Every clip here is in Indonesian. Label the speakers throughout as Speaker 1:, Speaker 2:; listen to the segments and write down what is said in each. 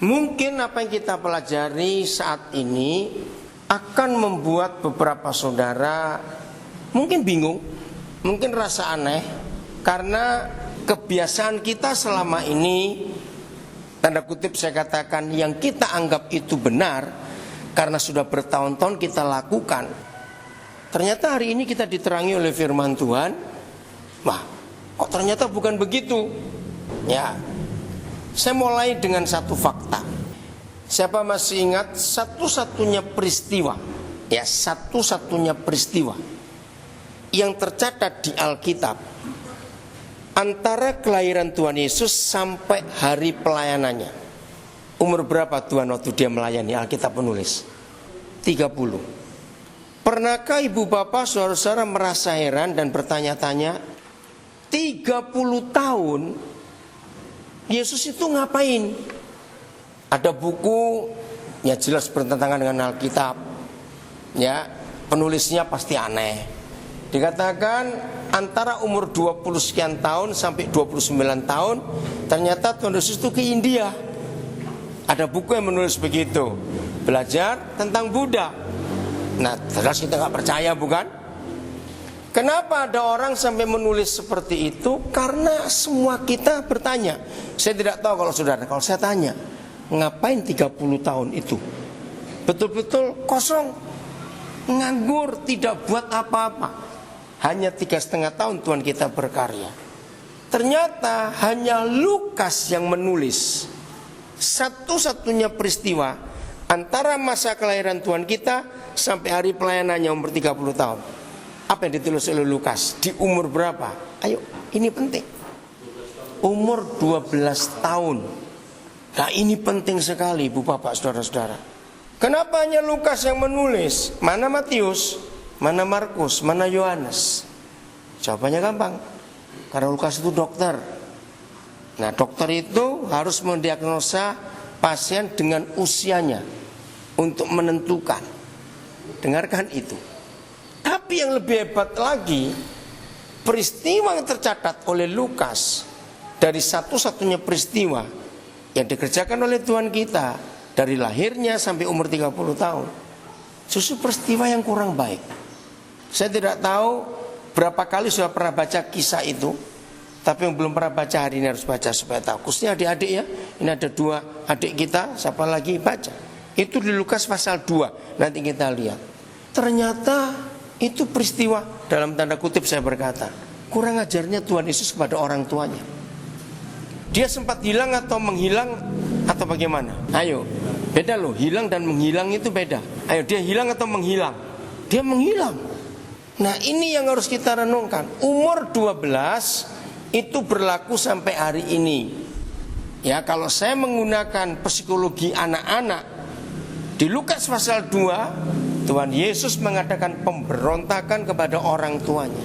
Speaker 1: Mungkin apa yang kita pelajari saat ini akan membuat beberapa saudara mungkin bingung, mungkin rasa aneh, karena kebiasaan kita selama ini, tanda kutip saya katakan, yang kita anggap itu benar karena sudah bertahun-tahun kita lakukan. Ternyata hari ini kita diterangi oleh firman Tuhan, wah, kok ternyata bukan begitu. Ya, saya mulai dengan satu fakta. Siapa masih ingat satu-satunya peristiwa, ya satu-satunya peristiwa yang tercatat di Alkitab antara kelahiran Tuhan Yesus sampai hari pelayanannya? Umur berapa Tuhan waktu dia melayani? Alkitab menulis 30. Pernahkah ibu bapak saudara-saudara merasa heran dan bertanya-tanya, 30 tahun Yesus itu ngapain? Ada buku, ya jelas bertentangan dengan Alkitab, ya penulisnya pasti aneh. Dikatakan antara umur 20 sekian tahun sampai 29 tahun, ternyata Tuhan Yesus itu ke India. Ada buku yang menulis begitu, belajar tentang Buddha. Nah, jelas kita gak percaya, bukan? Kenapa ada orang sampai menulis seperti itu? Karena semua kita bertanya. Saya tidak tahu kalau saudara, kalau saya tanya, ngapain 30 tahun itu? Betul-betul kosong, nganggur, tidak buat apa-apa. Hanya 3,5 tahun Tuhan kita berkarya. Ternyata hanya Lukas yang menulis satu-satunya peristiwa antara masa kelahiran Tuhan kita sampai hari pelayanannya umur 30 tahun. Apa yang ditulis oleh Lukas? Di umur berapa? Ayo, ini penting. Umur 12 tahun. Nah, ini penting sekali, Ibu Bapak, saudara-saudara. Kenapa hanya Lukas yang menulis? Mana Matius? Mana Markus? Mana Yohanes? Jawabannya gampang. Karena Lukas itu dokter. Nah, dokter itu harus mendiagnosa pasien dengan usianya untuk menentukan. Dengarkan itu. Tapi yang lebih hebat lagi, peristiwa yang tercatat oleh Lukas dari satu-satunya peristiwa yang dikerjakan oleh Tuhan kita dari lahirnya sampai umur 30 tahun, justru peristiwa yang kurang baik. Saya tidak tahu berapa kali sudah pernah baca kisah itu, tapi yang belum pernah baca hari ini harus baca supaya tahu. Khususnya adik-adik ya, ini ada 2 adik kita, siapa lagi baca. Itu di Lukas pasal 2, nanti kita lihat. Ternyata itu peristiwa, dalam tanda kutip saya berkata, kurang ajarnya Tuhan Yesus kepada orang tuanya. Dia sempat hilang atau menghilang atau bagaimana? Ayo, beda loh, hilang dan menghilang itu beda. Ayo, dia hilang atau menghilang? Dia menghilang. Nah, ini yang harus kita renungkan. Umur 12 itu berlaku sampai hari ini. Ya, kalau saya menggunakan psikologi anak-anak, di Lukas pasal 2 Tuhan Yesus mengadakan pemberontakan kepada orang tuanya.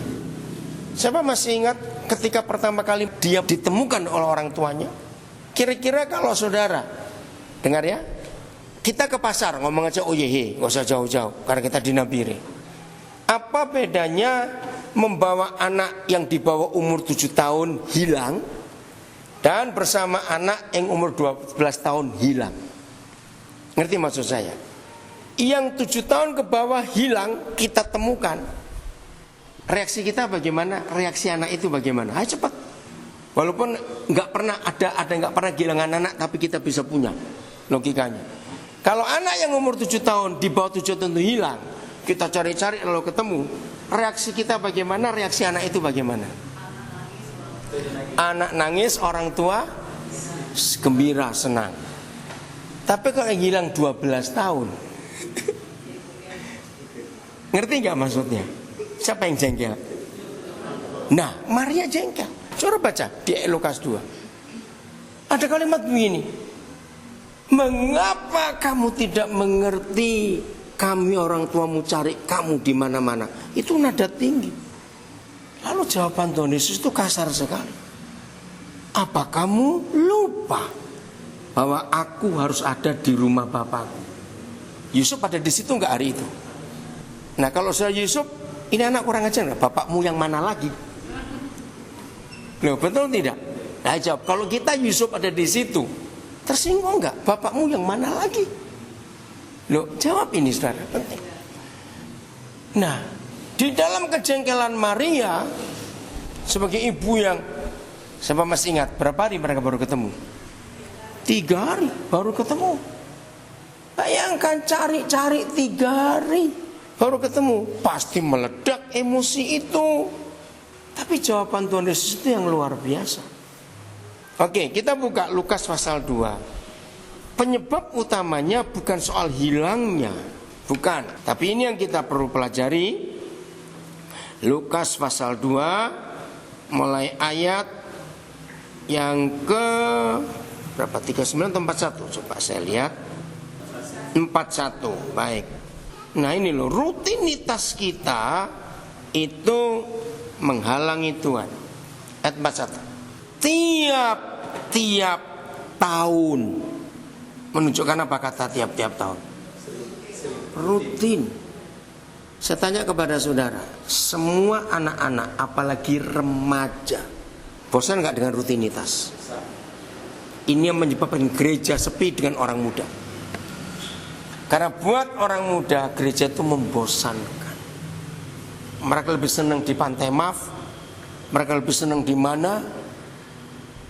Speaker 1: Siapa masih ingat ketika pertama kali dia ditemukan oleh orang tuanya? Kira-kira kalau saudara, dengar ya, kita ke pasar ngomong aja gak usah jauh-jauh karena kita di Nabire. Apa bedanya membawa anak yang di bawah umur 7 tahun hilang dan bersama anak yang umur 12 tahun hilang? Ngerti maksud saya? Yang 7 tahun ke bawah hilang kita temukan. Reaksi kita bagaimana? Reaksi anak itu bagaimana? Ayo cepat. Walaupun nggak pernah ada nggak pernah kehilangan anak, tapi kita bisa punya logikanya. Kalau anak yang umur 7 tahun di bawah 7 tahun itu hilang, kita cari-cari lalu ketemu, reaksi kita bagaimana? Reaksi anak itu bagaimana? Anak nangis, orang tua gembira, senang. Tapi kalau yang hilang 12 tahun, ngerti gak maksudnya? Siapa yang jengkel? Nah, Maria jengkel. Coba baca di Lukas 2. Ada kalimat begini, mengapa kamu tidak mengerti? Kami orang tuamu cari kamu di mana-mana. Itu nada tinggi. Lalu jawaban Tuhan Yesus itu kasar sekali. Apa kamu lupa bahwa aku harus ada di rumah Bapakku? Yusuf ada di situ nggak hari itu? Nah, kalau saya Yusuf, ini anak kurang ajar nggak? Bapakmu yang mana lagi? Loh, betul tidak? Nah, jawab. Kalau kita Yusuf ada di situ, Tersinggung enggak? Bapakmu yang mana lagi? Loh, jawab ini saudara, penting. Nah, di dalam kejengkelan Maria sebagai ibu yang, siapa masih ingat berapa hari mereka baru ketemu? 3 hari baru ketemu. Bayangkan cari-cari 3 hari baru ketemu, pasti meledak emosi itu. Tapi jawaban Tuhan Yesus itu yang luar biasa. Oke, kita buka Lukas pasal 2. Penyebab utamanya bukan soal hilangnya, bukan. Tapi ini yang kita perlu pelajari. Lukas pasal 2 mulai ayat yang ke berapa? 39 atau 41? Coba saya lihat. 41. Baik. Nah, ini loh, rutinitas kita itu menghalangi Tuhan. Ayat 41. Tiap-tiap tahun. Menunjukkan apa kata tiap-tiap tahun? Rutin. Saya tanya kepada saudara, semua anak-anak, apalagi remaja, bosan gak dengan rutinitas? Ini yang menyebabkan gereja sepi dengan orang muda. Karena buat orang muda, gereja itu membosankan. Mereka lebih senang di Pantai Maf, mereka lebih senang di mana?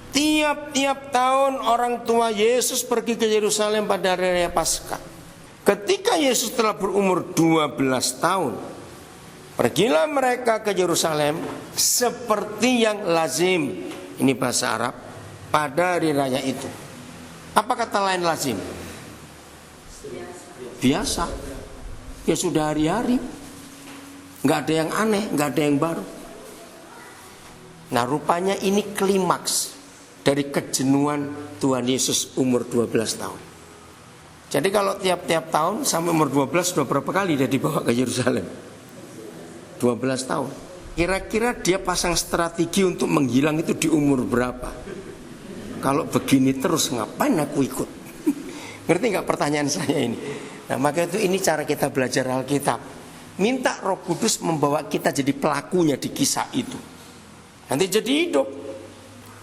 Speaker 1: Tiap-tiap tahun orang tua Yesus pergi ke Yerusalem pada hari raya Paskah. Ketika Yesus telah berumur 12 tahun, pergilah mereka ke Yerusalem seperti yang lazim. Ini bahasa Arab. Pada hari raya itu. Apa kata lain lazim? Biasa. Ya sudah hari-hari. Gak ada yang aneh, gak ada yang baru. Nah, rupanya ini klimaks dari kejenuhan Tuhan Yesus umur 12 tahun. Jadi kalau tiap-tiap tahun sampai umur 12 sudah berapa kali dia dibawa ke Yerusalem? 12 tahun. Kira-kira dia pasang strategi untuk menghilang itu di umur berapa? Kalau begini terus ngapain aku ikut? Ngerti gak pertanyaan saya ini? Nah, maka itu ini cara kita belajar Alkitab. Minta Roh Kudus membawa kita jadi pelakunya di kisah itu. Nanti jadi hidup.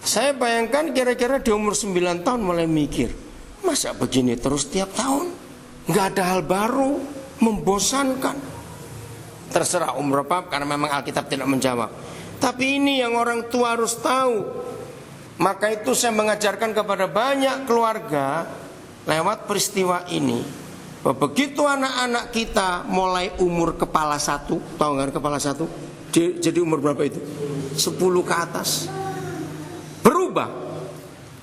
Speaker 1: Saya bayangkan kira-kira di umur 9 tahun mulai mikir, masa begini terus tiap tahun? Gak ada hal baru, membosankan. Terserah umur berapa, karena memang Alkitab tidak menjawab. Tapi ini yang orang tua harus tahu. Maka itu saya mengajarkan kepada banyak keluarga lewat peristiwa ini, bahwa begitu anak-anak kita mulai umur kepala 1, tahu nggak kepala 1? Jadi umur berapa itu? 10 ke atas. Berubah.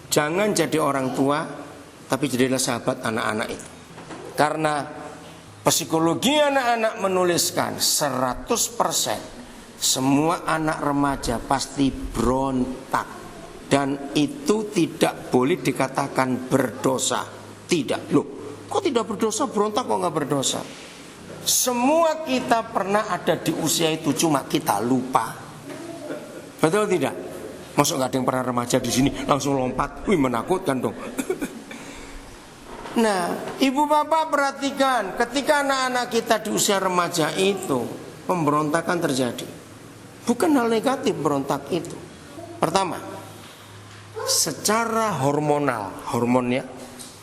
Speaker 1: Jangan jadi orang tua, tapi jadilah sahabat anak-anak itu. Karena psikologi anak-anak menuliskan 100% semua anak remaja pasti berontak. Dan itu tidak boleh dikatakan berdosa. Tidak. Loh, kok tidak berdosa? Berontak kok nggak berdosa? Semua kita pernah ada di usia itu, cuma kita lupa. Betul tidak? Masuk nggak ada yang pernah remaja di sini langsung lompat? Wih, menakutkan dong. Nah, ibu bapak perhatikan, ketika anak-anak kita di usia remaja itu, pemberontakan terjadi. Bukan hal negatif berontak itu. Pertama, secara hormonnya,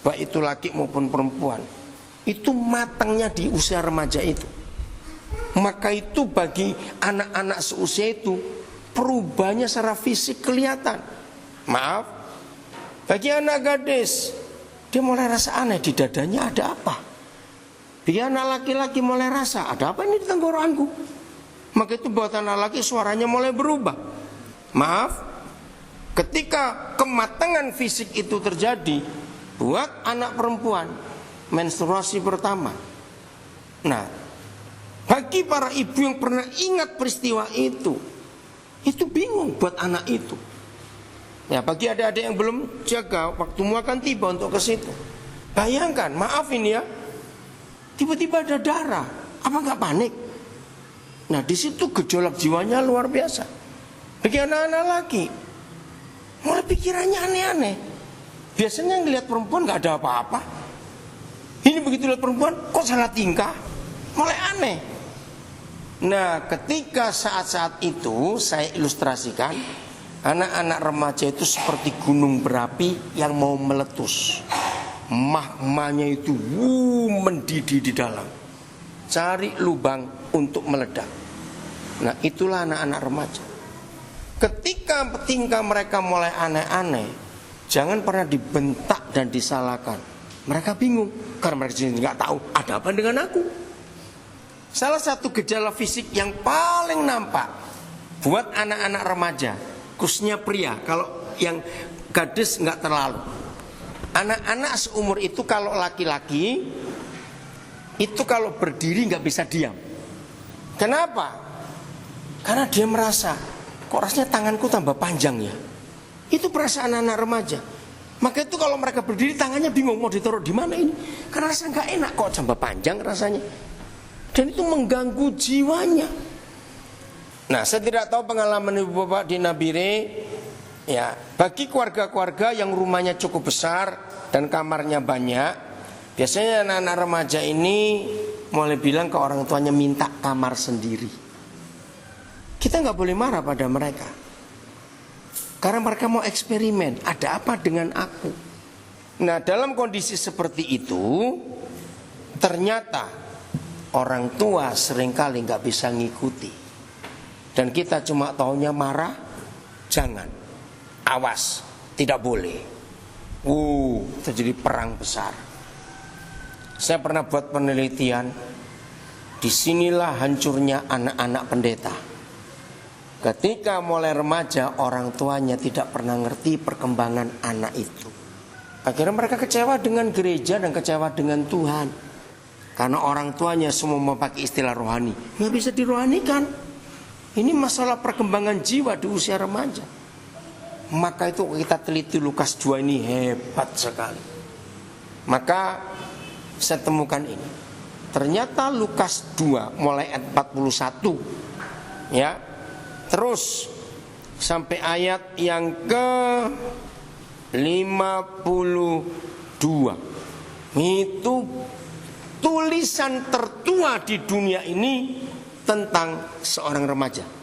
Speaker 1: baik itu laki maupun perempuan, itu matangnya di usia remaja itu. Maka itu bagi anak-anak seusia itu, perubahannya secara fisik kelihatan. Maaf, bagi anak gadis, dia mulai rasa aneh di dadanya, ada apa? Bagi anak laki-laki mulai rasa, ada apa ini di tenggorokanku? Maka itu buat anak laki suaranya mulai berubah. Maaf, ketika kematangan fisik itu terjadi, buat anak perempuan menstruasi pertama. Nah, bagi para ibu yang pernah ingat peristiwa itu bingung buat anak itu. Ya, bagi adik-adik yang belum jaga, waktumu akan tiba untuk ke situ. Bayangkan, maaf ini ya, tiba-tiba ada darah, apa nggak panik? Nah, di situ gejolak jiwanya luar biasa. Bagi anak-anak laki, mulai pikirannya aneh-aneh. Biasanya ngelihat perempuan gak ada apa-apa. Ini begitu lihat perempuan, kok salah tingkah? Mulai aneh. Nah, ketika saat-saat itu saya ilustrasikan, Anak-anak remaja itu seperti gunung berapi yang mau meletus. Magmanya itu mendidih di dalam, cari lubang untuk meledak. Nah, itulah anak-anak remaja. Ketika tingkah mereka mulai aneh-aneh, jangan pernah dibentak dan disalahkan. Mereka bingung karena mereka sendiri nggak tahu ada apa dengan aku. Salah satu gejala fisik yang paling nampak buat anak-anak remaja, khususnya pria, kalau yang gadis nggak terlalu. Anak-anak seumur itu kalau laki-laki itu kalau berdiri nggak bisa diam. Kenapa? Karena dia merasa, kok rasanya tanganku tambah panjang ya. Itu perasaan anak remaja. Maka itu kalau mereka berdiri tangannya bingung mau ditaruh di mana ini. Karena rasa nggak enak kok tambah panjang rasanya. Dan itu mengganggu jiwanya. Nah, saya tidak tahu pengalaman ibu bapak di Nabire. Ya, bagi keluarga-keluarga yang rumahnya cukup besar dan kamarnya banyak, biasanya anak-anak remaja ini mulai bilang ke orang tuanya minta kamar sendiri. Kita nggak boleh marah pada mereka, karena mereka mau eksperimen, ada apa dengan aku. Nah, dalam kondisi seperti itu, ternyata orang tua seringkali nggak bisa ngikuti. Dan kita cuma taunya marah, jangan, awas, tidak boleh. Terjadi perang besar. Saya pernah buat penelitian, disinilah hancurnya anak-anak pendeta. Ketika mulai remaja, orang tuanya tidak pernah ngerti perkembangan anak itu. Akhirnya mereka kecewa dengan gereja dan kecewa dengan Tuhan. Karena orang tuanya semua memakai istilah rohani. Nggak bisa dirohanikan. Ini masalah perkembangan jiwa di usia remaja. Maka itu kita teliti Lukas 2 ini hebat sekali. Maka saya temukan ini. Ternyata Lukas 2 mulai ayat 41 ya, terus sampai ayat yang ke-52 itu tulisan tertua di dunia ini tentang seorang remaja.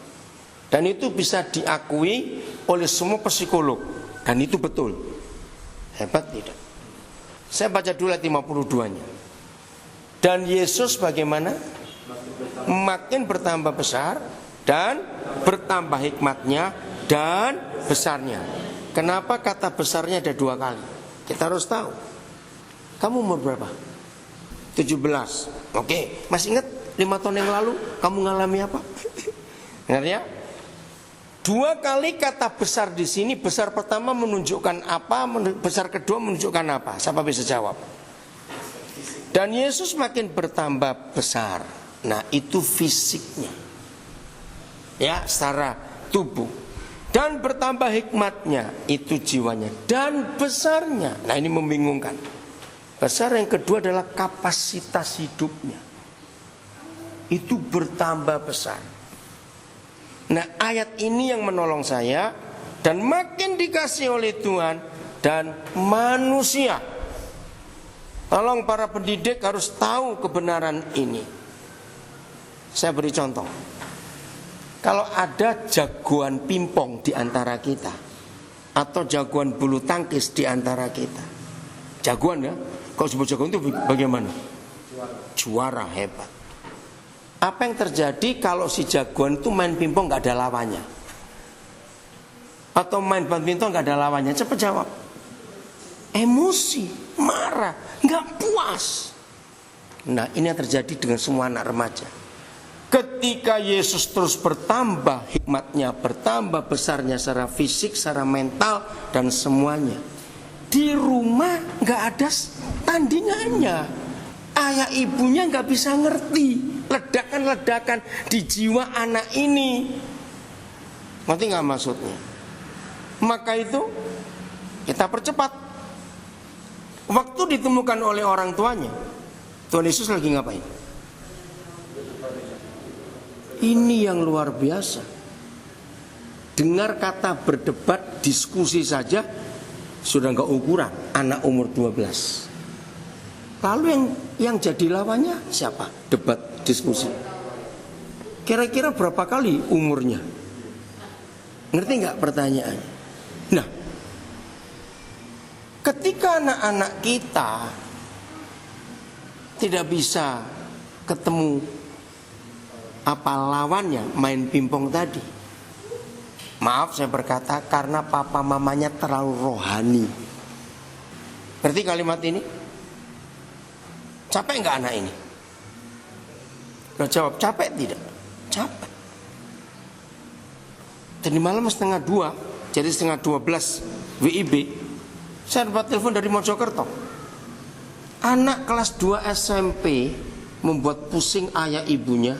Speaker 1: Dan itu bisa diakui oleh semua psikolog. Dan itu betul. Hebat tidak? Saya baca dulu ayat 52-nya. Dan Yesus bagaimana? Makin bertambah besar dan bertambah hikmatnya dan besarnya. Kenapa kata besarnya ada 2 kali? Kita harus tahu. Kamu umur berapa? 17. Oke, masih ingat 5 tahun yang lalu kamu ngalami apa? Ingat ya? 2 kali kata besar di sini. Besar pertama menunjukkan apa? Besar kedua menunjukkan apa? Siapa bisa jawab? Dan Yesus makin bertambah besar. Nah, itu fisiknya. Ya, secara tubuh. Dan bertambah hikmatnya, itu jiwanya. Dan besarnya. Nah, ini membingungkan. Besar yang kedua adalah kapasitas hidupnya. Itu bertambah besar. Nah, ayat ini yang menolong saya. Dan makin dikasih oleh Tuhan dan manusia. Tolong para pendidik harus tahu kebenaran ini. Saya beri contoh. Kalau ada jagoan pingpong di antara kita, atau jagoan bulu tangkis di antara kita, jagoan ya, kalau sebut jagoan itu bagaimana? Juara hebat. Apa yang terjadi kalau si jagoan itu main pingpong gak ada lawannya? Atau main badminton gak ada lawannya? Cepat jawab. Emosi, marah, gak puas. Nah, ini yang terjadi dengan semua anak remaja. Ketika Yesus terus bertambah hikmatnya, bertambah besarnya secara fisik, secara mental, dan semuanya, di rumah gak ada tandingannya. Ayah ibunya gak bisa ngerti ledakan-ledakan di jiwa anak ini. Ngerti gak maksudnya? Maka itu kita percepat. Waktu ditemukan oleh orang tuanya, Tuhan Yesus lagi ngapain? Ini yang luar biasa. Dengar kata berdebat, diskusi saja sudah gak ukuran. Anak umur 12. Lalu yang jadi lawannya siapa? Debat, diskusi. Kira-kira berapa kali umurnya? Ngerti nggak pertanyaannya? Nah, ketika anak-anak kita tidak bisa ketemu apa lawannya, main pingpong tadi, maaf saya berkata, karena papa mamanya terlalu rohani. Ngerti kalimat ini? Capek nggak anak ini? Lo jawab, capek tidak? Capek. Tadi malam 1:30, jadi 11:30 WIB, saya dapat telepon dari Mojokerto. Anak kelas 2 SMP membuat pusing ayah ibunya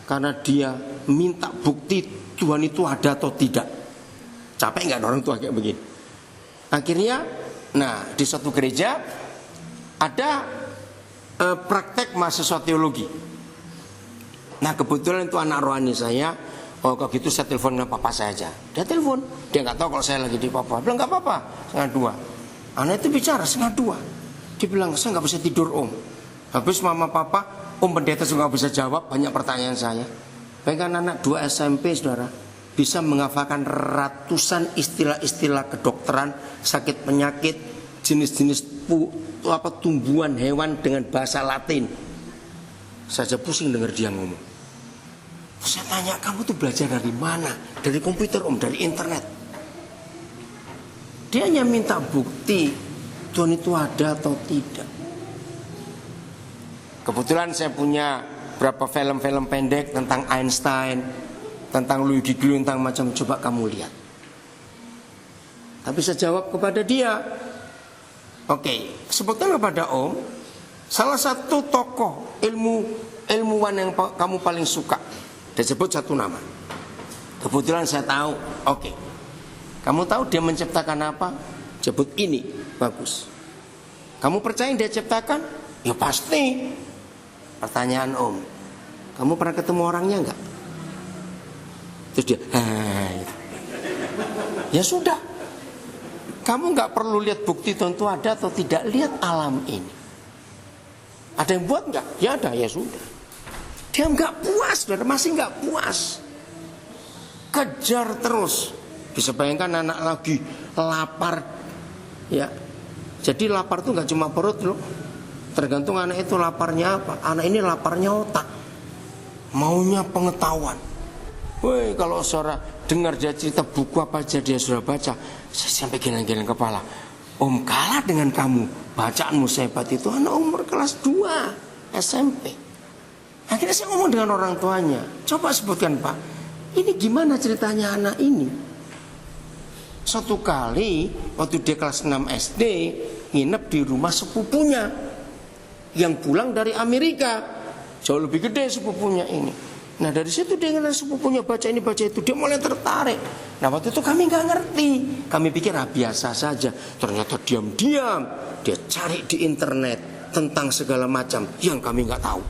Speaker 1: karena dia minta bukti Tuhan itu ada atau tidak. Capek nggak orang tua kayak begini? Akhirnya, nah di suatu gereja ada praktek mahasiswa teologi. Nah kebetulan itu anak rohani saya. Oh kalau gitu saya telepon dengan papa saya aja. Dia telepon, dia nggak tahu kalau saya lagi di papa. Bilang nggak apa-apa, 1:30. Anak itu bicara 1:30. Dia bilang saya nggak bisa tidur om. Habis mama papa, om pendeta juga nggak bisa jawab banyak pertanyaan saya. Bayangkan anak 2 SMP saudara bisa menghafalkan ratusan istilah-istilah kedokteran, sakit penyakit, jenis-jenis tumbuhan hewan dengan bahasa Latin. Saya aja pusing dengar dia ngomong. Saya tanya, kamu tuh belajar dari mana? Dari komputer om, dari internet. Dia hanya minta bukti Tuhan itu ada atau tidak. Kebetulan saya punya berapa film-film pendek tentang Einstein, tentang Louis Giglio, tentang macam, coba kamu lihat. Tapi saya jawab kepada dia, oke, sebutkan kepada om salah satu tokoh ilmuwan yang kamu paling suka. Dia sebut satu nama. Kebetulan saya tahu, oke. Kamu tahu dia menciptakan apa? Sebut ini, bagus. Kamu percaya dia ciptakan? Ya pasti. Pertanyaan om, kamu pernah ketemu orangnya enggak? Terus dia, ya sudah. Kamu enggak perlu lihat bukti tentu ada atau tidak, lihat alam ini. Ada yang buat enggak? Ya ada, ya sudah. Dia enggak puas, masih enggak puas. Kejar terus. Bisa bayangkan anak lagi lapar, ya. Jadi lapar itu enggak cuma perut loh. Tergantung anak itu laparnya apa. Anak ini laparnya otak, maunya pengetahuan. Woi, kalau saudara dengar dia cerita buku apa aja dia sudah baca, saya sampai geleng-geleng kepala. Om kalah dengan kamu, bacaanmu sehebat itu. Anak umur kelas 2 SMP. Akhirnya saya ngomong dengan orang tuanya, coba sebutkan pak, ini gimana ceritanya anak ini. Satu kali waktu dia kelas 6 SD, nginep di rumah sepupunya yang pulang dari Amerika, jauh lebih gede sepupunya ini. Nah dari situ dia ngeliat sepupunya baca ini baca itu, dia mulai tertarik. Nah waktu itu kami nggak ngerti, kami pikir biasa saja. Ternyata diam-diam dia cari di internet tentang segala macam yang kami nggak tahu.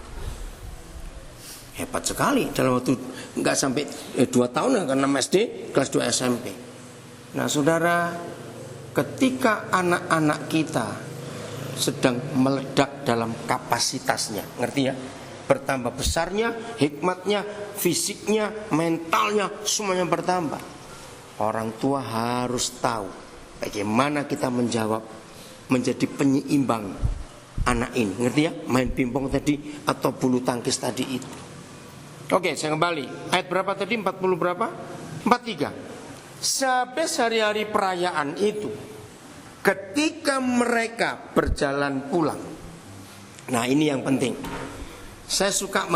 Speaker 1: Hebat sekali, dalam waktu nggak sampai 2 tahun, kan 6 SD, kelas 2 SMP. Nah saudara, ketika anak-anak kita sedang meledak dalam kapasitasnya, ngerti ya? Bertambah besarnya, hikmatnya, fisiknya, mentalnya, semuanya bertambah. Orang tua harus tahu bagaimana kita menjawab, menjadi penyeimbang anak ini, ngerti ya? Main pingpong tadi atau bulu tangkis tadi itu. Oke, saya kembali. Ayat berapa tadi? 40 berapa? 43. Sehabis hari-hari perayaan itu, ketika mereka berjalan pulang. Nah ini yang penting. Saya suka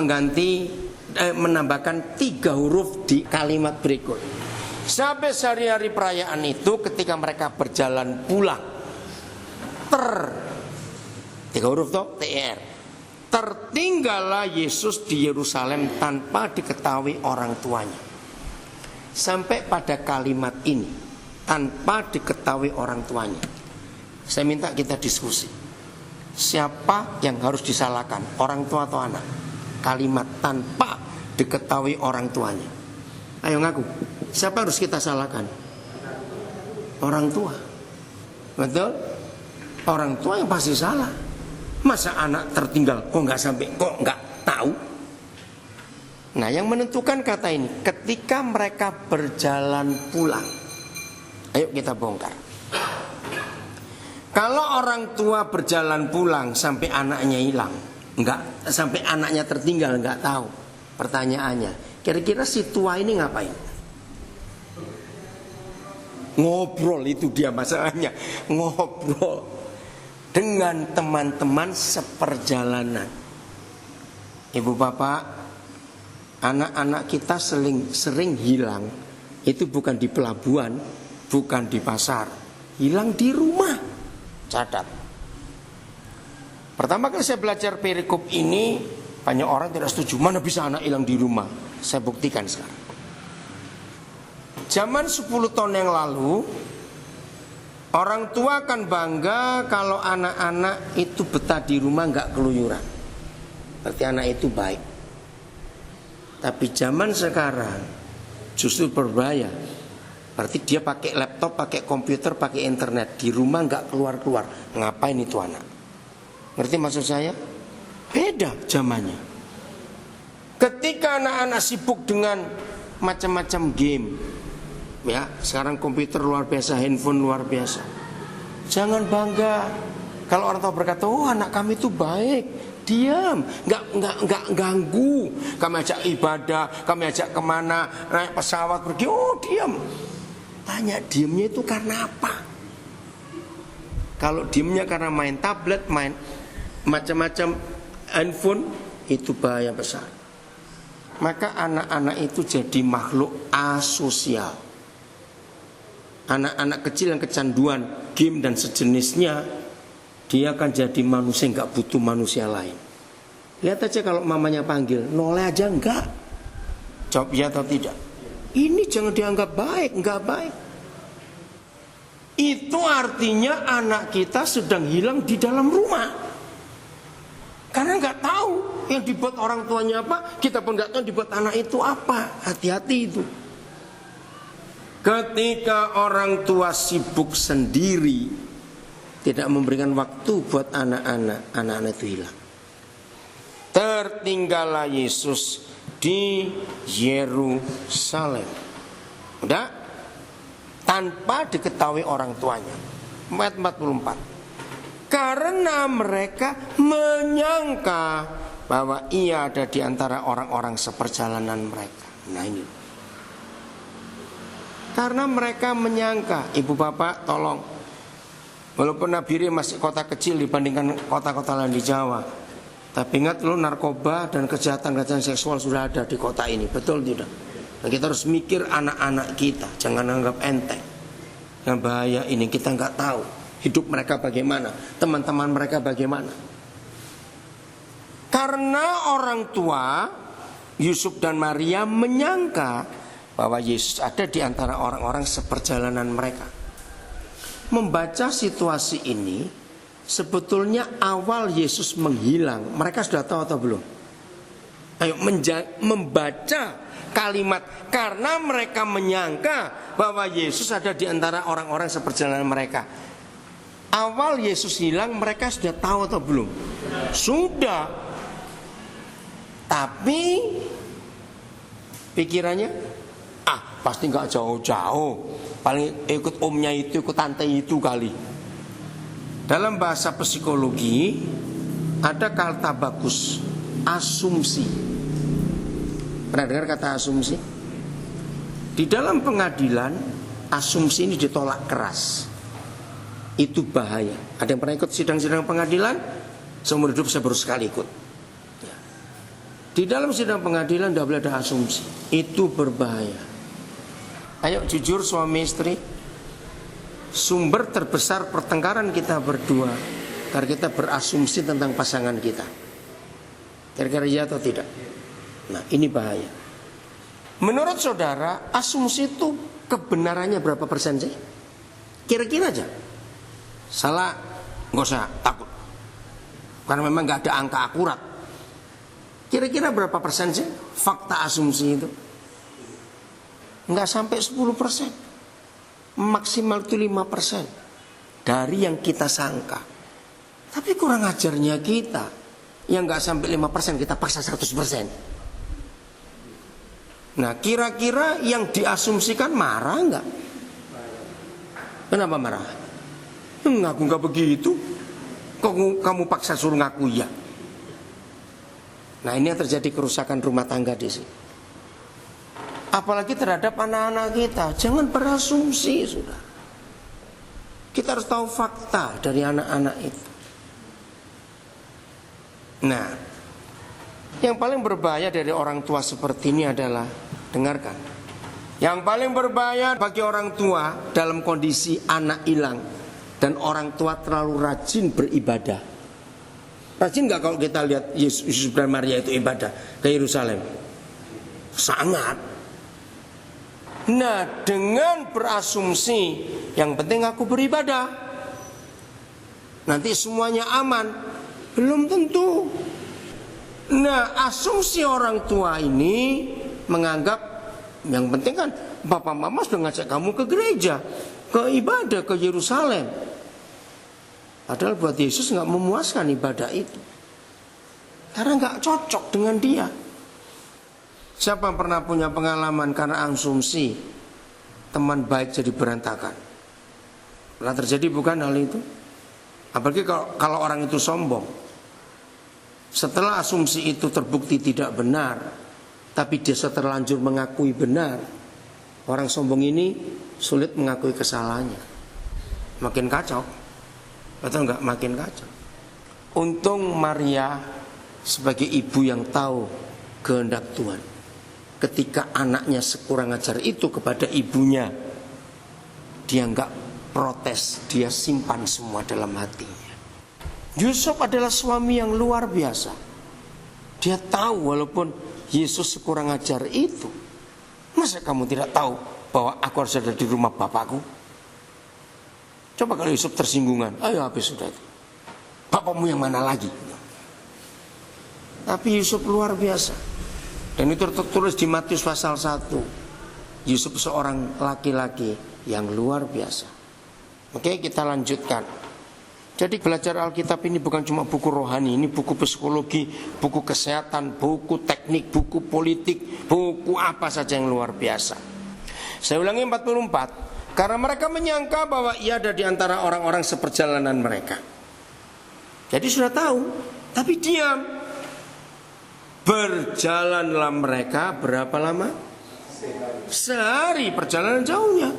Speaker 1: menambahkan 3 huruf di kalimat berikut. Sampai hari-hari perayaan itu, ketika mereka berjalan pulang, 3 huruf toh, TR. Tertinggallah Yesus di Yerusalem tanpa diketahui orang tuanya. Sampai pada kalimat ini, tanpa diketahui orang tuanya. Saya minta kita diskusi. Siapa yang harus disalahkan, orang tua atau anak? Kalimat tanpa diketahui orang tuanya. Ayo ngaku, siapa harus kita salahkan? Orang tua. Betul? Orang tua yang pasti salah. Masa anak tertinggal, kok nggak sampai, kok nggak tahu? Nah, yang menentukan kata ini ketika mereka berjalan pulang. Ayo kita bongkar. Kalau orang tua berjalan pulang sampai anaknya hilang, enggak, sampai anaknya tertinggal, enggak tahu. Pertanyaannya, kira-kira si tua ini ngapain? Ngobrol, itu dia masalahnya. Ngobrol dengan teman-teman seperjalanan. Ibu bapak, anak-anak kita sering hilang. Itu bukan di pelabuhan, bukan di pasar, hilang di rumah. Catat. Pertama kali saya belajar perikop ini, banyak orang tidak setuju. Mana bisa anak hilang di rumah? Saya buktikan sekarang. Zaman 10 tahun yang lalu, orang tua kan bangga kalau anak-anak itu betah di rumah, nggak keluyuran. Berarti anak itu baik. Tapi zaman sekarang justru berbahaya. Berarti dia pakai laptop, pakai komputer, pakai internet, di rumah nggak keluar-keluar. Ngapain itu anak? Ngerti maksud saya? Beda zamannya. Ketika anak-anak sibuk dengan macam-macam game, ya sekarang komputer luar biasa, handphone luar biasa. Jangan bangga kalau orang tua berkata, oh anak kami itu baik, diam, nggak ganggu. Kami ajak ibadah, kami ajak kemana, naik pesawat pergi, oh diam. Tanya diamnya itu karena apa? Kalau diamnya karena main tablet, main macam-macam handphone, itu bahaya besar. Maka anak-anak itu jadi makhluk asosial. Anak-anak kecil yang kecanduan game dan sejenisnya, dia akan jadi manusia yang gak butuh manusia lain. Lihat aja kalau mamanya panggil, noleh aja enggak. Jawab ya atau tidak. Ini jangan dianggap baik, enggak baik. Itu artinya anak kita sedang hilang di dalam rumah. Karena enggak tahu yang dibuat orang tuanya apa, kita pun enggak tahu dibuat anak itu apa. Hati-hati itu. Ketika orang tua sibuk sendiri, tidak memberikan waktu buat anak-anak, anak-anak itu hilang. Tertinggallah Yesus di Yerusalem. Udah? Tanpa diketahui orang tuanya. Ayat 44. Karena mereka menyangka bahwa ia ada di antara orang-orang seperjalanan mereka. Nah ini. Karena mereka menyangka, ibu bapak tolong, walaupun Nabire masih kota kecil dibandingkan kota-kota lain di Jawa, tapi ingat lo, narkoba dan kejahatan-kejahatan seksual sudah ada di kota ini, betul tidak? Nah, kita harus mikir anak-anak kita, jangan anggap enteng. Yang bahaya ini kita nggak tahu hidup mereka bagaimana, teman-teman mereka bagaimana. Karena orang tua Yusuf dan Maria menyangka bahwa Yesus ada di antara orang-orang seperjalanan mereka. Membaca situasi ini, sebetulnya awal Yesus menghilang, mereka sudah tahu atau belum? Ayo membaca kalimat karena mereka menyangka bahwa Yesus ada di antara orang-orang seperjalanan mereka. Awal Yesus hilang, mereka sudah tahu atau belum? Sudah. Tapi pikirannya, pasti nggak jauh-jauh, paling ikut omnya itu, ikut tante itu kali. Dalam bahasa psikologi ada kata bagus, asumsi. Pernah dengar kata asumsi? Di dalam pengadilan, asumsi ini ditolak keras. Itu bahaya. Ada yang pernah ikut sidang-sidang pengadilan? Seumur hidup saya baru sekali ikut. Di dalam sidang pengadilan tidak boleh ada asumsi. Itu berbahaya. Ayo jujur suami istri, sumber terbesar pertengkaran kita berdua karena kita berasumsi tentang pasangan kita. Kira-kira ya atau tidak? Nah ini bahaya. Menurut saudara, asumsi itu kebenarannya berapa persen sih? Kira-kira aja. Salah, nggak usah takut, karena memang nggak ada angka akurat. Kira-kira berapa persen sih fakta asumsi itu? Nggak sampai 10%, maksimal itu 5% dari yang kita sangka. Tapi kurang ajarnya kita, yang nggak sampai 5% kita paksa 100%. Nah, kira-kira yang diasumsikan marah enggak? Kenapa marah? Ngaku enggak begitu. Kok kamu paksa suruh ngaku ya? Nah, ini yang terjadi kerusakan rumah tangga di sini. Apalagi terhadap anak-anak kita. Jangan berasumsi, sudah. Kita harus tahu fakta dari anak-anak itu. Nah, yang paling berbahaya dari orang tua seperti ini adalah, dengarkan, yang paling berbahaya bagi orang tua dalam kondisi anak hilang dan orang tua terlalu rajin beribadah. Rajin gak kalau kita lihat Yesus dan Maria itu ibadah ke Yerusalem? Sangat. Nah, dengan berasumsi yang penting aku beribadah, nanti semuanya aman, belum tentu. Nah, asumsi orang tua ini menganggap yang penting kan Bapak Mama sudah ngajak kamu ke gereja, ke ibadah, ke Yerusalem. Padahal buat Yesus gak memuaskan ibadah itu, karena gak cocok dengan dia. Siapa pernah punya pengalaman karena asumsi teman baik jadi berantakan? Pernah terjadi bukan hal itu? Apalagi kalau orang itu sombong. Setelah asumsi itu terbukti tidak benar, tapi dia terlanjur mengakui benar, orang sombong ini sulit mengakui kesalahannya. Makin kacau. Betul enggak? Makin kacau. Untung Maria sebagai ibu yang tahu kehendak Tuhan, ketika anaknya sekurang ajar itu kepada ibunya, dia enggak protes, dia simpan semua dalam hatinya. Yusuf adalah suami yang luar biasa. Dia tahu walaupun Yesus sekurang ajar itu, masa kamu tidak tahu bahwa aku harus ada di rumah bapakku? Coba kalau Yusuf tersinggungan, ayo habis sudah itu. Bapakmu yang mana lagi? Tapi Yusuf luar biasa. Dan itu tertulis di Matius pasal 1. Yusuf seorang laki-laki yang luar biasa. Oke, kita lanjutkan. Jadi belajar Alkitab ini bukan cuma buku rohani, ini buku psikologi, buku kesehatan, buku teknik, buku politik, buku apa saja yang luar biasa. Saya ulangi 44. Karena mereka menyangka bahwa ia ada di antara orang-orang seperjalanan mereka. Jadi sudah tahu, tapi diam. Berjalanlah mereka berapa lama? Sehari perjalanan jauhnya.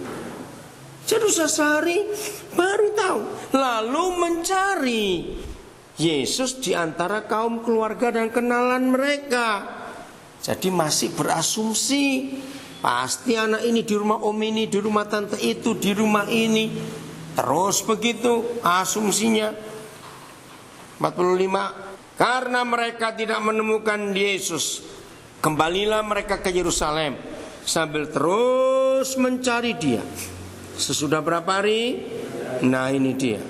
Speaker 1: Jadi sudah sehari baru tahu. Lalu mencari Yesus di antara kaum keluarga dan kenalan mereka. Jadi masih berasumsi, pasti anak ini di rumah om ini, di rumah tante itu, di rumah ini. Terus begitu asumsinya. 45. Karena mereka tidak menemukan Yesus, kembalilah mereka ke Yerusalem sambil terus mencari dia. Sesudah berapa hari? Nah, ini dia.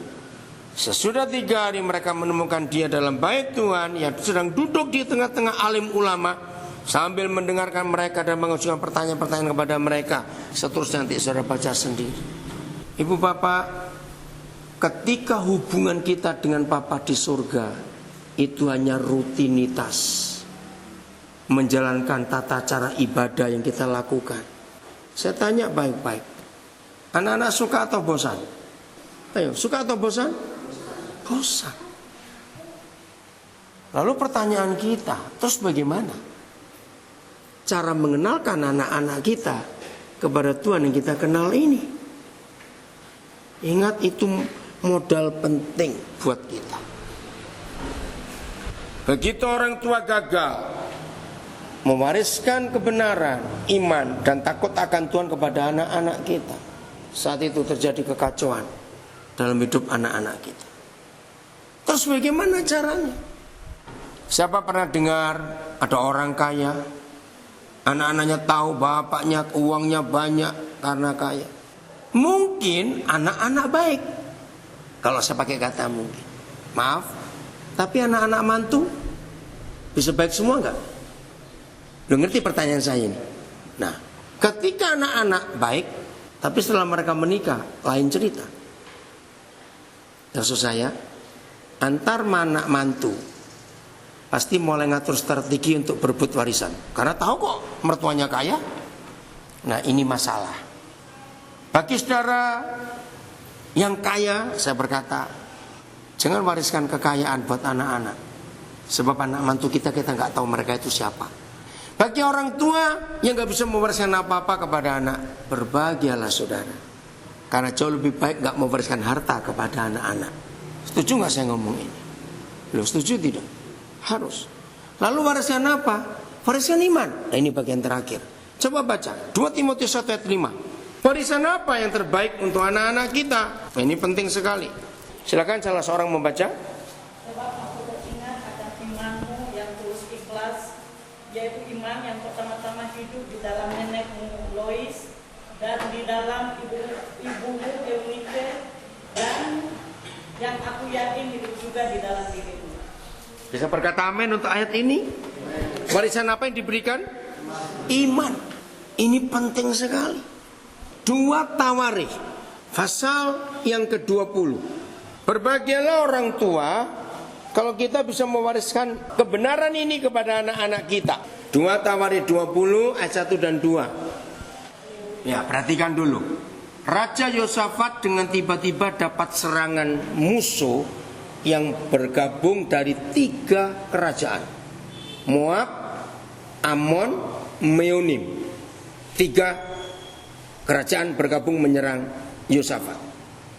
Speaker 1: Sesudah 3 hari mereka menemukan dia dalam bait Tuhan, yang sedang duduk di tengah-tengah alim ulama, sambil mendengarkan mereka dan mengajukan pertanyaan-pertanyaan kepada mereka. Seterusnya nanti saudara baca sendiri. Ibu bapak, ketika hubungan kita dengan Bapa di surga itu hanya rutinitas, menjalankan tata cara ibadah yang kita lakukan. Saya tanya baik-baik, anak-anak suka atau bosan? Ayo, suka atau bosan? Bosan. Lalu pertanyaan kita, terus bagaimana cara mengenalkan anak-anak kita kepada Tuhan yang kita kenal ini? Ingat, itu modal penting buat kita. Begitu orang tua gagal mewariskan kebenaran, iman, dan takut akan Tuhan kepada anak-anak kita, saat itu terjadi kekacauan dalam hidup anak-anak kita. Terus bagaimana caranya? Siapa pernah dengar ada orang kaya, anak-anaknya tahu bapaknya uangnya banyak karena kaya? Mungkin anak-anak baik, kalau saya pakai kata mungkin. Maaf, tapi anak-anak mantu bisa baik semua enggak? Udah ngerti pertanyaan saya ini? Nah, ketika anak-anak baik, tapi setelah mereka menikah, lain cerita. Maksud saya, antar anak mantu pasti mulai ngatur strategi untuk berebut warisan. Karena tahu kok mertuanya kaya. Nah, ini masalah. Bagi saudara yang kaya, saya berkata, jangan wariskan kekayaan buat anak-anak. Sebab anak mantu kita nggak tahu mereka itu siapa. Bagi orang tua yang nggak bisa mewariskan apa-apa kepada anak, berbahagialah saudara. Karena jauh lebih baik nggak mewariskan harta kepada anak-anak. Setuju nggak saya ngomong ini? Lo setuju tidak? Harus. Lalu wariskan apa? Wariskan iman. Nah, ini bagian terakhir. Coba baca 2 Timotius 1 ayat 5. Warisan apa yang terbaik untuk anak-anak kita? Nah, ini penting sekali. Silakan salah seorang membaca.
Speaker 2: Sebab aku teringat akan imanmu yang tulus ikhlas, yaitu iman yang pertama-tama hidup di dalam nenekmu Lois dan di dalam ibumu Eunike, dan yang aku yakin hidup juga di dalam dirimu.
Speaker 1: Bisa berkata amin untuk ayat ini? Warisan apa yang diberikan? Iman. Ini penting sekali. 2 Tawarikh pasal yang ke-20. Berbahagialah orang tua kalau kita bisa mewariskan kebenaran ini kepada anak-anak kita. 2 Tawarikh 20 ayat 1 dan 2. Ya, perhatikan dulu. Raja Yosafat dengan tiba-tiba dapat serangan musuh yang bergabung dari 3 kerajaan. Moab, Amon, Meonim. 3 kerajaan bergabung menyerang Yosafat.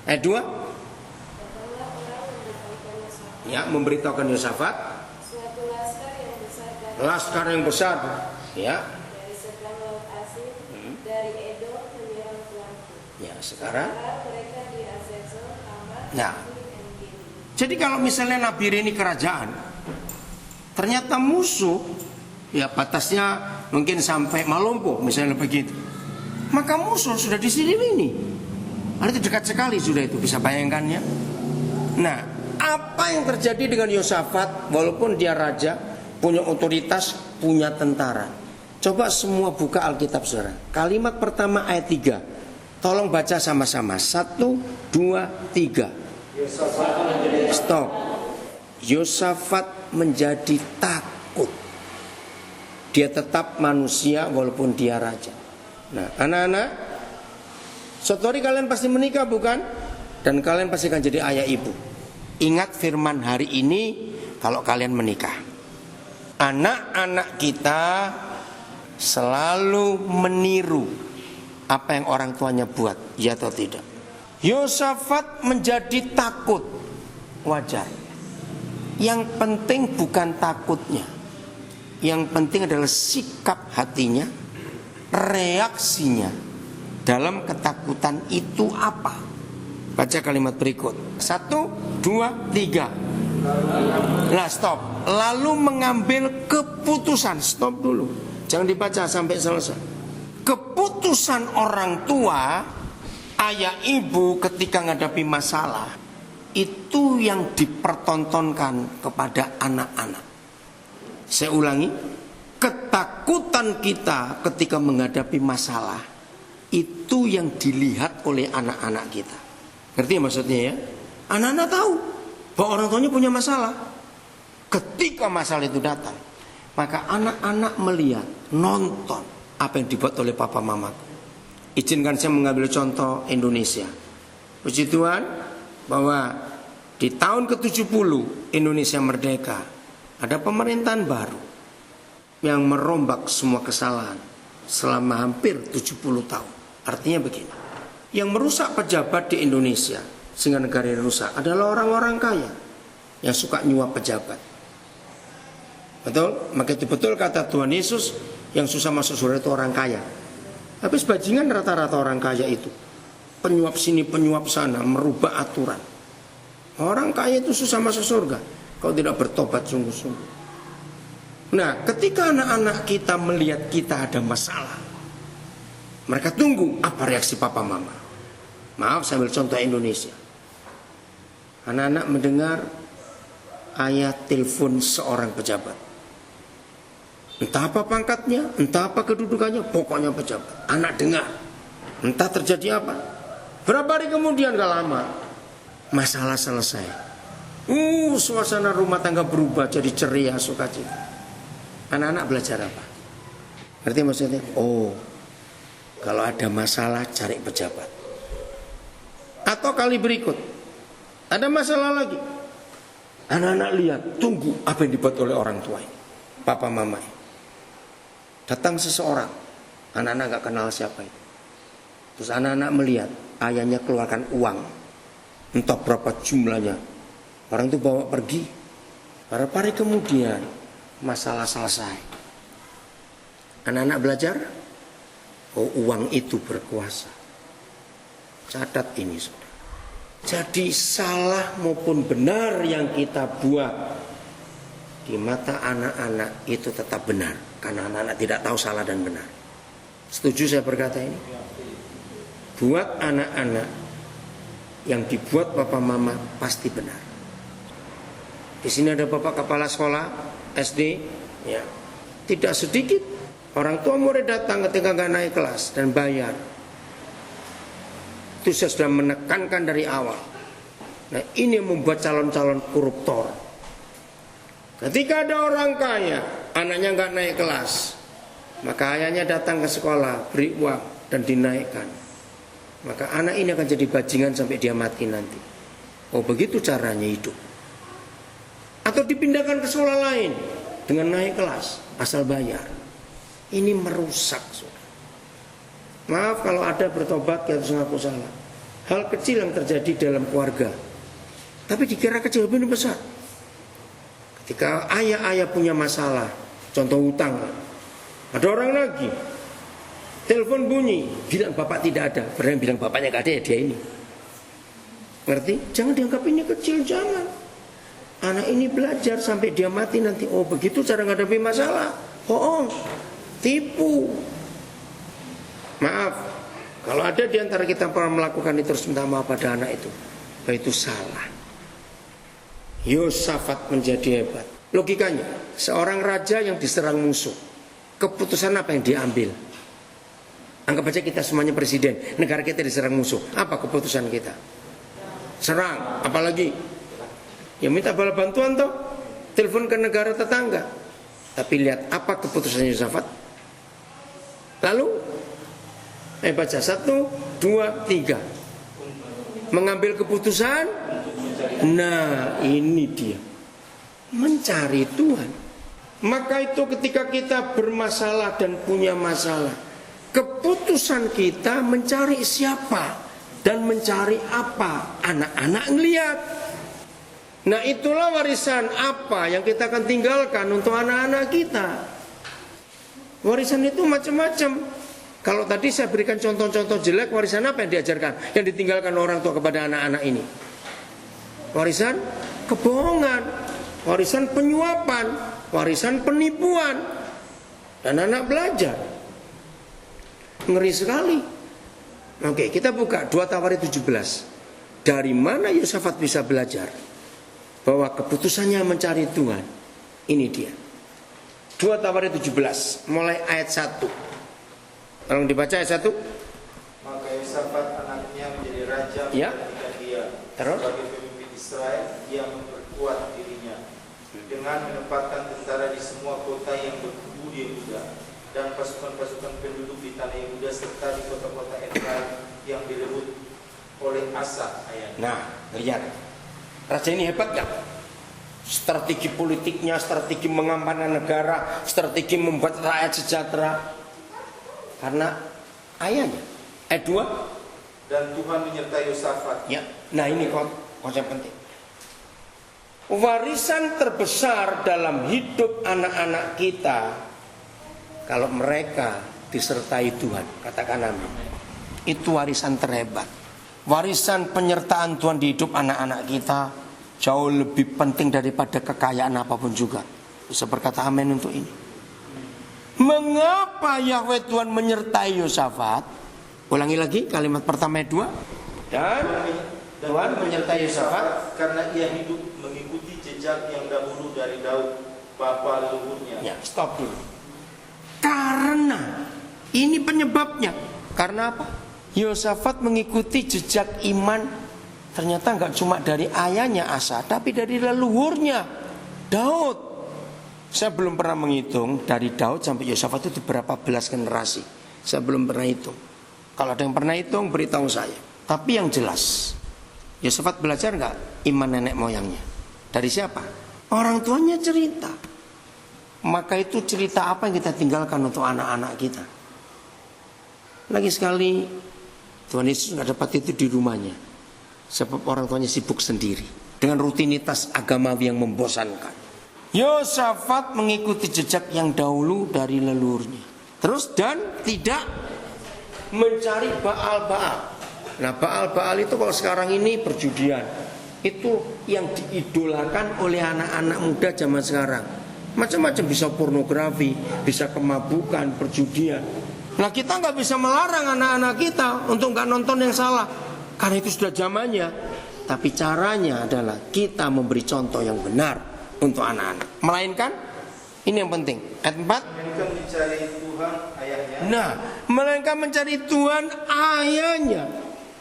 Speaker 1: Ayat 2. Ya, memberitahukan Yosafat
Speaker 3: suatu
Speaker 1: laskar yang besar, ya,
Speaker 3: dari seberang laut Asir, dari Edom menyerang tuanku.
Speaker 1: ya, sekarang.
Speaker 3: Mereka di Azazel, Tamat,
Speaker 1: Nah,
Speaker 3: Engedi.
Speaker 1: jadi kalau misalnya Nabire ini kerajaan, ternyata musuh, ya batasnya mungkin sampai Malompo, misalnya begitu. Maka musuh sudah di sini ini. Berarti dekat sekali sudah itu, bisa bayangkannya. Nah, apa yang terjadi dengan Yosafat? Walaupun dia raja, punya otoritas, punya tentara. Coba semua buka Alkitab saudara. Kalimat pertama ayat 3. Tolong baca sama-sama. 1, 2, 3. Stop. Yosafat menjadi takut. Dia tetap manusia walaupun dia raja. Nah, anak-anak, suatu hari kalian pasti menikah bukan? Dan kalian pasti akan jadi ayah ibu. Ingat firman hari ini kalau kalian menikah. Anak-anak kita selalu meniru apa yang orang tuanya buat, ya atau tidak. Yosafat menjadi takut. Wajar. Yang penting bukan takutnya. Yang penting adalah sikap hatinya, reaksinya dalam ketakutan itu apa. Baca kalimat berikut. 1, 2, 3. Lah stop. Lalu mengambil keputusan. Stop dulu. Jangan dibaca sampai selesai. Keputusan orang tua, ayah ibu ketika menghadapi masalah, itu yang dipertontonkan kepada anak-anak. Saya ulangi. Ketakutan kita ketika menghadapi masalah, itu yang dilihat oleh anak-anak kita. Ngerti maksudnya ya? Anak-anak tahu bahwa orang tuanya punya masalah. Ketika masalah itu datang, maka anak-anak melihat, nonton apa yang dibuat oleh papa mamaku. Izinkan saya mengambil contoh Indonesia. Puji Tuhan bahwa di tahun ke-70 Indonesia merdeka, ada pemerintahan baru yang merombak semua kesalahan selama hampir 70 tahun. Artinya begini. Yang merusak pejabat di Indonesia sehingga negara ini rusak adalah orang-orang kaya yang suka nyuap pejabat. Betul? Maka itu betul kata Tuhan Yesus, yang susah masuk surga itu orang kaya. Tapi sebajingan rata-rata orang kaya itu penyuap sini, penyuap sana, merubah aturan. Orang kaya itu susah masuk surga kalau tidak bertobat sungguh-sungguh. Nah, ketika anak-anak kita melihat kita ada masalah, mereka tunggu apa reaksi papa mama. Maaf, saya ambil contoh Indonesia. Anak-anak mendengar ayah telepon seorang pejabat. Entah apa pangkatnya, entah apa kedudukannya, pokoknya pejabat. Anak dengar. Entah terjadi apa. Berapa hari kemudian, gak lama, masalah selesai. Suasana rumah tangga berubah jadi ceria, sukacita. Anak-anak belajar apa? Ngerti maksudnya? Kalau ada masalah cari pejabat. Atau kali berikut, ada masalah lagi. Anak-anak lihat, tunggu apa yang dibuat oleh orang tua ini, papa mama ini. Datang seseorang, anak-anak gak kenal siapa itu. Terus anak-anak melihat ayahnya keluarkan uang, entah berapa jumlahnya. Orang itu bawa pergi. Beberapa hari kemudian masalah selesai. Anak-anak belajar, uang itu berkuasa. Catat ini, saudara. Jadi salah maupun benar yang kita buat di mata anak-anak itu tetap benar, karena anak-anak tidak tahu salah dan benar. Setuju saya berkata ini? Buat anak-anak yang dibuat papa mama pasti benar. Di sini ada bapak kepala sekolah SD, ya. Tidak sedikit orang tua murid datang ketika nggak naik kelas dan bayar. Itu saya sudah menekankan dari awal. Nah, ini yang membuat calon-calon koruptor. Ketika ada orang kaya, anaknya nggak naik kelas, maka ayahnya datang ke sekolah, beri uang dan dinaikkan. Maka anak ini akan jadi bajingan sampai dia mati nanti. Begitu caranya hidup. Atau dipindahkan ke sekolah lain dengan naik kelas, asal bayar. Ini merusak. Maaf kalau ada bertobat, harus ngaku salah. Hal kecil yang terjadi dalam keluarga, tapi dikira kecil, lebih besar. Ketika ayah-ayah punya masalah, contoh utang, ada orang lagi telepon bunyi, bilang bapak tidak ada. Padahal bilang bapaknya gak ada, ya dia ini. Ngerti? Jangan dianggap ini kecil, jangan. Anak ini belajar sampai dia mati nanti. Begitu cara menghadapi masalah. Tipu. Maaf, kalau ada di antara kita pernah melakukan itu, terus minta maaf pada anak itu, itu salah. Yosafat menjadi hebat. Logikanya, seorang raja yang diserang musuh, keputusan apa yang diambil? Anggap aja kita semuanya presiden, negara kita diserang musuh, apa keputusan kita? Serang, apalagi? Ya minta bala bantuan toh, telepon ke negara tetangga. Tapi lihat apa keputusan Yosafat. Lalu baca 1, 2, 3. Mengambil keputusan. Nah ini dia, mencari Tuhan. Maka itu ketika kita bermasalah dan punya masalah, keputusan kita mencari siapa dan mencari apa. Anak-anak ngelihat. Nah itulah warisan apa yang kita akan tinggalkan untuk anak-anak kita. Warisan itu macam-macam. Kalau tadi saya berikan contoh-contoh jelek, warisan apa yang diajarkan, yang ditinggalkan orang tua kepada anak-anak ini? Warisan kebohongan, warisan penyuapan, warisan penipuan. Dan anak belajar. Ngeri sekali. Oke, kita buka 2 Tawarik 17. Dari mana Yosafat bisa belajar bahwa keputusannya mencari Tuhan? Ini dia. 2 Tawarik 17, mulai ayat 1. Tolong dibaca ayat 1.
Speaker 4: Maka Yosafat anaknya menjadi raja ketika dia sebagai pemimpin Israel, dia memperkuat dirinya dengan menempatkan tentara di semua kota yang berkubu di Yehuda dan pasukan-pasukan penduduk di tanah Yehuda serta di kota-kota Efraim yang direbut oleh Asa ayahnya.
Speaker 1: Nah, lihat. Raja ini hebat gak? Strategi politiknya, strategi mengamankan negara, strategi membuat rakyat sejahtera. Karena ayahnya. Ayat 2.
Speaker 4: Dan Tuhan menyertai Yosafat.
Speaker 1: Ya. Nah ini konsep penting. Warisan terbesar dalam hidup anak-anak kita, kalau mereka disertai Tuhan, katakan amin. Itu warisan terhebat. Warisan penyertaan Tuhan di hidup anak-anak kita jauh lebih penting daripada kekayaan apapun juga. Bisa berkata amin untuk ini. Mengapa Yahweh Tuhan menyertai Yosafat? Ulangi lagi kalimat pertama 2. Dan Tuhan menyertai Yosafat
Speaker 4: karena ia hidup mengikuti jejak yang dahulu dari Daud bapa leluhurnya.
Speaker 1: Ya, stop dulu. Karena ini penyebabnya. Karena apa? Yosafat mengikuti jejak iman Ternyata nggak cuma dari ayahnya Asa, tapi dari leluhurnya Daud. Saya belum pernah menghitung dari Daud sampai Yosafat itu berapa belas generasi. Saya belum pernah hitung. Kalau ada yang pernah hitung, beritahu saya. Tapi yang jelas, Yosafat belajar nggak iman nenek moyangnya? Dari siapa? Orang tuanya cerita. Maka itu cerita apa yang kita tinggalkan untuk anak-anak kita? Lagi sekali, Tuhan Yesus nggak dapat itu di rumahnya. Sebab orang tuanya sibuk sendiri dengan rutinitas agamawi yang membosankan. Yosafat mengikuti jejak yang dahulu dari leluhurnya. Terus dan tidak mencari Baal-Baal. Nah, Baal-Baal itu kalau sekarang ini perjudian. Itu yang diidolakan oleh anak-anak muda zaman sekarang. Macam-macam, bisa pornografi, bisa kemabukan, perjudian. Nah, kita nggak bisa melarang anak-anak kita untuk nggak nonton yang salah, karena itu sudah zamannya. Tapi caranya adalah kita memberi contoh yang benar untuk anak-anak. Melainkan, ini yang penting. Ayat 4.
Speaker 4: Melainkan mencari Tuhan ayahnya.
Speaker 1: Nah, melainkan mencari Tuhan ayahnya.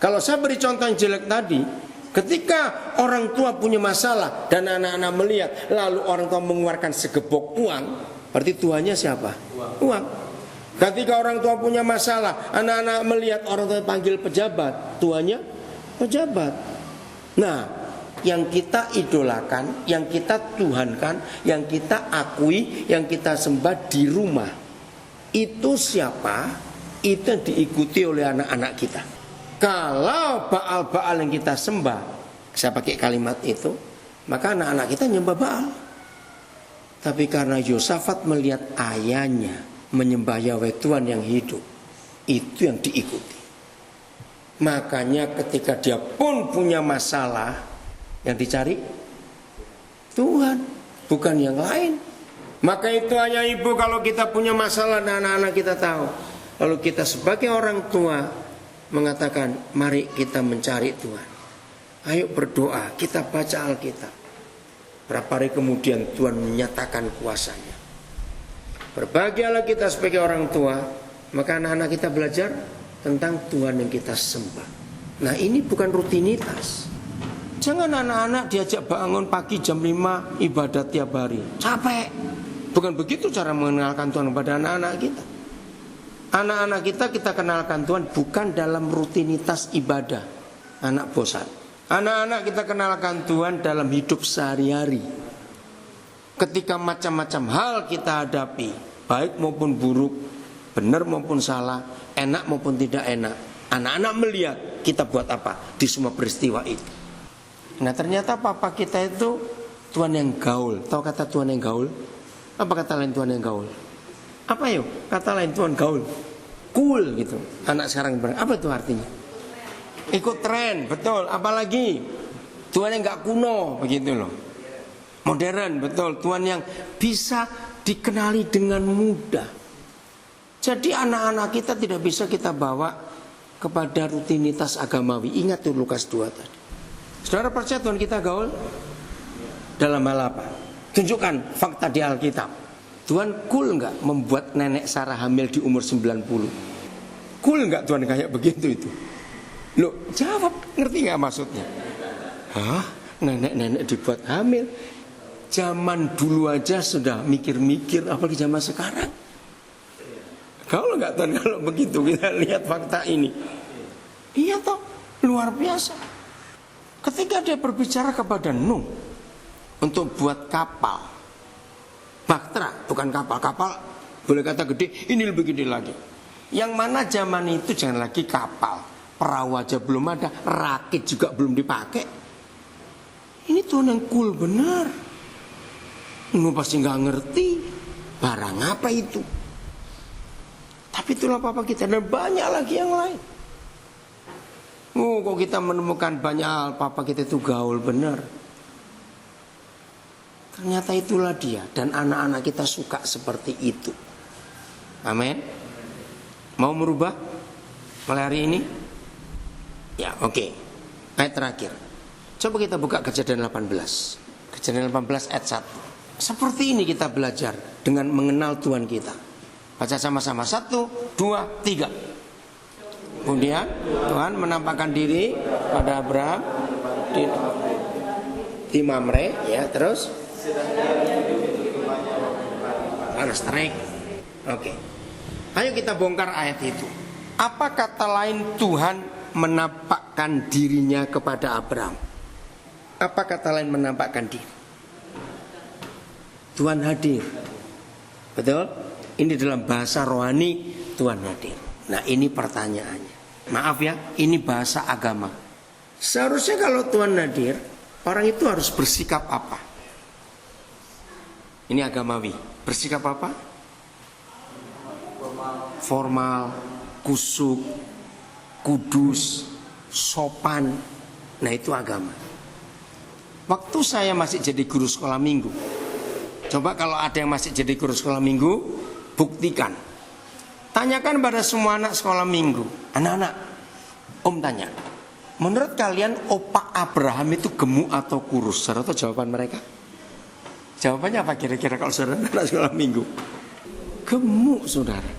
Speaker 1: Kalau saya beri contoh yang jelek tadi, ketika orang tua punya masalah dan anak-anak melihat, lalu orang tua mengeluarkan segebok uang, berarti tuannya siapa? Uang. Ketika orang tua punya masalah, anak-anak melihat orang tua panggil pejabat, tuannya pejabat. Nah, yang kita idolakan, yang kita tuhankan, yang kita akui, yang kita sembah di rumah, itu siapa? Itu yang diikuti oleh anak-anak kita. Kalau Baal-Baal yang kita sembah, saya pakai kalimat itu, maka anak-anak kita nyembah Baal. Tapi karena Yosafat melihat ayahnya menyembah Yahweh Tuhan yang hidup, itu yang diikuti. Makanya ketika dia pun punya masalah, yang dicari Tuhan, bukan yang lain. Maka itu ayah ibu, kalau kita punya masalah dan anak-anak kita tahu, lalu kita sebagai orang tua mengatakan, mari kita mencari Tuhan. Ayo berdoa, kita baca Alkitab. Berapa hari kemudian Tuhan menyatakan kuasanya. Berbahagialah kita sebagai orang tua, maka anak-anak kita belajar tentang Tuhan yang kita sembah. Nah, ini bukan rutinitas. Jangan anak-anak diajak bangun pagi jam 5 ibadat tiap hari. Capek. Bukan begitu cara mengenalkan Tuhan kepada anak-anak kita. Anak-anak kita kenalkan Tuhan bukan dalam rutinitas ibadah. Anak bosan. Anak-anak kita kenalkan Tuhan dalam hidup sehari-hari. Ketika macam-macam hal kita hadapi, baik maupun buruk, benar maupun salah, enak maupun tidak enak, anak-anak melihat kita buat apa di semua peristiwa itu. Nah, ternyata papa kita itu Tuhan yang gaul. Tahu kata Tuhan yang gaul? Apa kata lain Tuhan yang gaul? Apa yuk? Kata lain Tuhan gaul. Cool gitu. Anak sekarang bilang, apa itu artinya? Ikut tren, betul. Apalagi Tuhan yang gak kuno, begitu loh. Modern, betul. Tuhan yang bisa dikenali dengan mudah. Jadi anak-anak kita tidak bisa kita bawa kepada rutinitas agamawi. Ingat tuh Lukas 2 tadi. Saudara percaya Tuhan kita gaul? Dalam hal apa? Tunjukkan fakta di Alkitab. Tuhan cool nggak membuat nenek Sarah hamil di umur 90? Cool nggak Tuhan kayak begitu itu? Loh, jawab, ngerti nggak maksudnya? Hah? Nenek-nenek dibuat hamil? Zaman dulu aja sudah mikir-mikir, apalagi zaman sekarang. Kalau nggak Tuhan kalau begitu, kita lihat fakta ini. Iya toh, luar biasa. Ketika dia berbicara kepada Nuh untuk buat kapal, bahtera, bukan kapal boleh kata gede, ini lebih gede lagi. Yang mana zaman itu jangan lagi kapal, perahu aja belum ada, rakit juga belum dipakai. Ini Tuhan yang cool benar. Nuh pasti nggak ngerti barang apa itu. Tapi itulah papa kita dan banyak lagi yang lain. Kok kita menemukan banyak hal papa kita itu gaul benar. Ternyata itulah dia. Dan anak-anak kita suka seperti itu. Amin. Mau merubah mulai hari ini? Ya, oke. Ayat terakhir. Coba kita buka Kejadian 18. Kejadian 18 ayat 1. Seperti ini kita belajar dengan mengenal Tuhan kita. Baca sama-sama. 1, 2, 3. Kemudian Tuhan menampakkan diri pada Abraham di Mamre, ya, terus panas terik. Oke. Ayo kita bongkar ayat itu. Apa kata lain Tuhan menampakkan dirinya kepada Abraham? Apa kata lain menampakkan diri? Tuhan hadir. Betul? Ini dalam bahasa rohani Tuhan hadir. Nah, ini pertanyaannya. Maaf ya, ini bahasa agama. Seharusnya kalau Tuhan hadir, orang itu harus bersikap apa? Ini agamawi. Bersikap apa? Formal, kusuk, kudus, sopan. Nah, itu agama. Waktu saya masih jadi guru sekolah minggu, coba kalau ada yang masih jadi guru sekolah minggu, buktikan. Tanyakan pada semua anak sekolah minggu. Anak-anak, Om tanya, menurut kalian Opa Abraham itu gemuk atau kurus? Saudara tahu jawaban mereka? Jawabannya apa kira-kira kalau saudara anak sekolah minggu? Gemuk, saudara.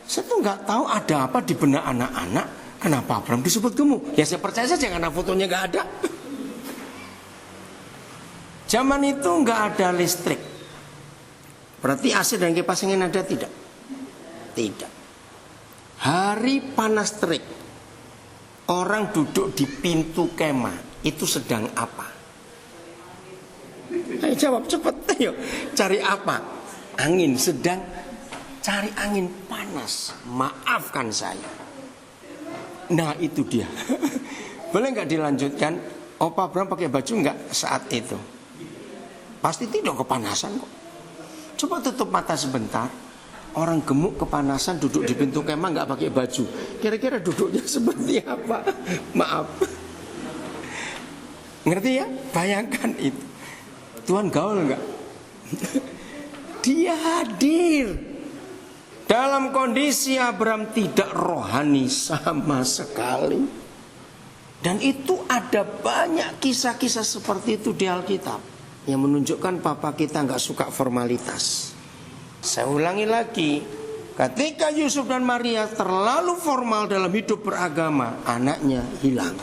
Speaker 1: Saya tuh nggak tahu ada apa di benak anak-anak, kenapa Abraham disebut gemuk. Ya saya percaya saja karena fotonya nggak ada. Zaman itu nggak ada listrik. Berarti AC dan kipas angin ada tidak? Tidak. Hari panas terik, orang duduk di pintu kemah, itu sedang apa? Ayo jawab cepat, ayo. Cari apa? Angin, sedang cari angin panas. Maafkan saya. Nah itu dia. Boleh nggak dilanjutkan? Opa Abraham pakai baju nggak saat itu? Pasti tidak, kepanasan kok. Coba tutup mata sebentar. Orang gemuk kepanasan duduk di pintu kemah nggak pakai baju. Kira-kira duduknya seperti apa? Maaf. Ngerti ya? Bayangkan itu. Tuhan gaul nggak? Dia hadir. Dalam kondisi Abraham tidak rohani sama sekali. Dan itu ada banyak kisah-kisah seperti itu di Alkitab yang menunjukkan papa kita nggak suka formalitas. Saya ulangi lagi, ketika Yusuf dan Maria terlalu formal dalam hidup beragama, anaknya hilang.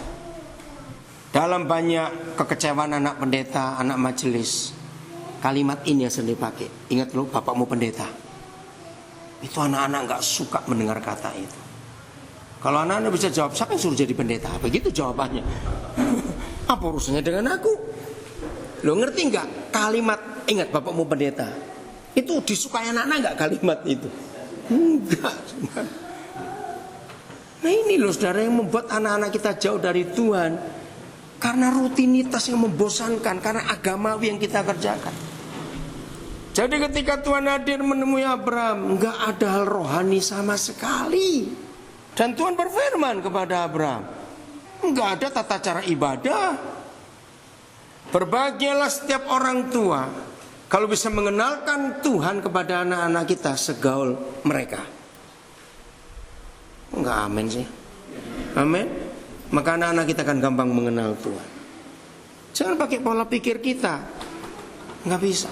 Speaker 1: Dalam banyak kekecewaan anak pendeta, anak majelis, kalimat ini yang sering dipakai. Ingat loh, bapakmu pendeta. Itu anak-anak nggak suka mendengar kata itu. Kalau anak-anak bisa jawab, siapa yang suruh jadi pendeta? Begitu jawabannya. Apa urusannya dengan aku? Lo ngerti nggak kalimat ingat bapakmu pendeta? Itu disukai anak-anak nggak kalimat itu? Enggak. Nah ini loh saudara yang membuat anak-anak kita jauh dari Tuhan. Karena rutinitas yang membosankan, karena agamawi yang kita kerjakan. Jadi ketika Tuhan hadir menemui Abraham, nggak ada hal rohani sama sekali. Dan Tuhan berfirman kepada Abraham, nggak ada tata cara ibadah. Berbahagialah setiap orang tua kalau bisa mengenalkan Tuhan kepada anak-anak kita segaul mereka. Enggak amin sih. Amin. Maka anak-anak kita akan gampang mengenal Tuhan. Jangan pakai pola pikir kita. Enggak bisa.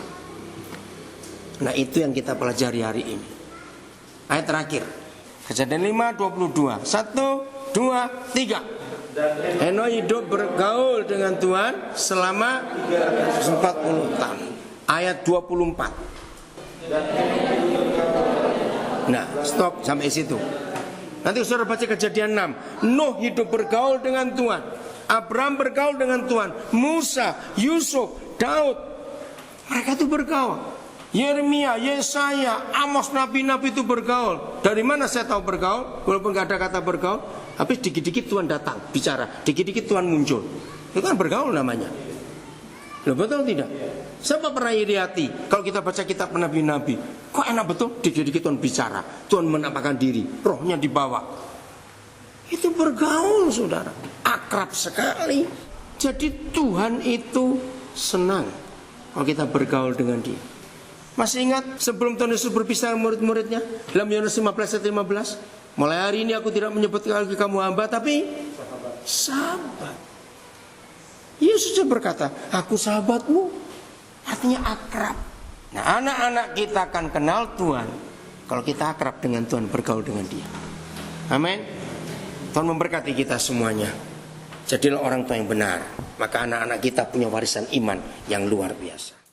Speaker 1: Nah itu yang kita pelajari hari ini. Ayat terakhir. Kejadian 5:22. 1, 2, 3. Henokh hidup bergaul dengan Tuhan selama 40 tahun. Ayat 24. Nah, stop sampai situ. Nanti saudara baca Kejadian 6. Nuh hidup bergaul dengan Tuhan. Abraham bergaul dengan Tuhan. Musa, Yusuf, Daud, mereka itu bergaul. Yeremia, Yesaya, Amos, nabi-nabi itu bergaul. Dari mana saya tahu bergaul? Walaupun gak ada kata bergaul, tapi dikit-dikit Tuhan datang bicara, dikit-dikit Tuhan muncul. Itu kan bergaul namanya. Loh, betul tidak? Siapa pernah iri hati kalau kita baca kitab nabi-nabi? Kok enak betul? Dikit-dikit Tuhan bicara, Tuhan menampakkan diri, rohnya dibawa. Itu bergaul saudara, akrab sekali. Jadi Tuhan itu senang kalau kita bergaul dengan dia. Masih ingat sebelum Tuhan Yesus berpisah dengan murid-muridnya dalam Yohanes 15 ayat 15? Mulai hari ini aku tidak menyebut lagi kamu hamba, tapi sahabat. Yesus berkata, aku sahabatmu, artinya akrab. Nah anak-anak kita akan kenal Tuhan kalau kita akrab dengan Tuhan, bergaul dengan dia. Amin. Tuhan memberkati kita semuanya. Jadilah orang tua yang benar. Maka anak-anak kita punya warisan iman yang luar biasa.